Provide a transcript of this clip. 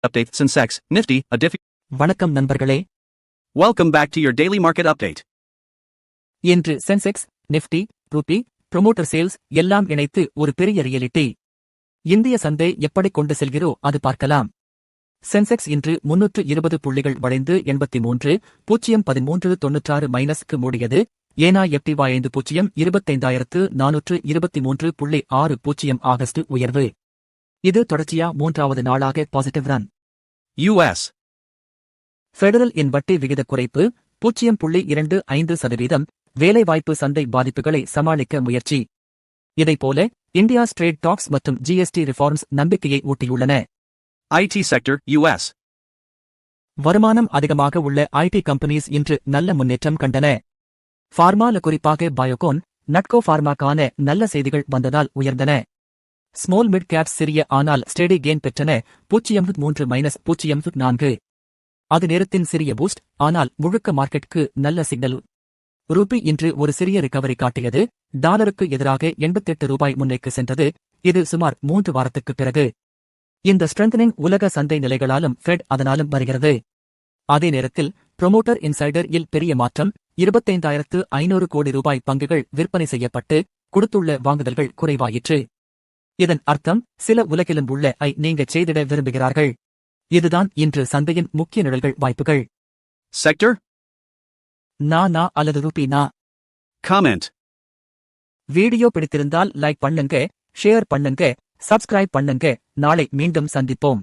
Update Sensex, Nifty, a diff. வணக்கம் நண்பர்களே. Welcome back to your daily market update. இன்று Sensex, Nifty, Ruby, promoter sales எல்லாம் இணைத்து ஒரு பெரிய ரியாலிட்டி. இந்திய சந்தை எப்படி கொண்டு செல்கிறோ அது பார்க்கலாம். சென்செக்ஸ் இன்று 320 புள்ளிகள் வளைந்து 83.1396 மைனஸ்க்கு மூடியது. ஏனா FTY 25,423.60 ஆகஸ்ட் உயர்வு. இது தொடர்ச்சியா மூன்றாவது நாளாக பாசிட்டிவ் ரன். US. ஃபெடரல் இன் வட்டி விகித குறைப்பு 0.25%. வேலைவாய்ப்பு சந்தை பாதிப்புகளை சமாளிக்க முயற்சி. இதைப்போல இந்தியா ட்ரேட் டாக்ஸ் மற்றும் GST ரிஃபார்ம்ஸ் நம்பிக்கையை ஊட்டியுள்ளன. IT sector, US. வருமானம் அதிகமாக உள்ள IT கம்பெனிஸ் இன்று நல்ல முன்னேற்றம் கண்டன. ஃபார்மால குறிப்பாக பயோகான், நட்கோ ஃபார்மாக்கான நல்ல செய்திகள் வந்ததால் உயர்ந்தன. ஸ்மால் மிட் கேப்ஸ் சிறிய ஆனால் ஸ்டெடி கெயின் பெற்றன. 0.3-0.4. அது நேரத்தின் சிறிய பூஸ்ட், ஆனால் முழுக்க மார்க்கெட்டுக்கு நல்ல சிக்னல். ரூபி இன்று ஒரு சிறிய ரிகவரி காட்டியது. டாலருக்கு எதிராக 88 ரூபாய் முன்னைக்கு சென்றது. இது சுமார் 3 வாரத்துக்குப் பிறகு. இந்த ஸ்ட்ரென்தனிங் உலக சந்தை நிலைகளாலும் ஃபெட் அதனாலும் வருகிறது. அதே நேரத்தில் ப்ரொமோட்டர் இன்சைடர் இல் பெரிய மாற்றம். 25,500 கோடி ரூபாய் பங்குகள் விற்பனை செய்யப்பட்டு கொடுத்துள்ள வாங்குதல்கள் குறைவாயிற்று. இதன் அர்த்தம் சில உலகிலும் உள்ள நீங்க செய்திட விரும்புகிறார்கள். இதுதான் இன்று சந்தையின் முக்கிய நிழல்கள் வாய்ப்புகள். Sector? நா அல்லது ரூபி நா. Comment. வீடியோ பிடித்திருந்தால் லைக் பண்ணுங்க, ஷேர் பண்ணுங்க, சப்ஸ்கிரைப் பண்ணுங்க. நாளை மீண்டும் சந்திப்போம்.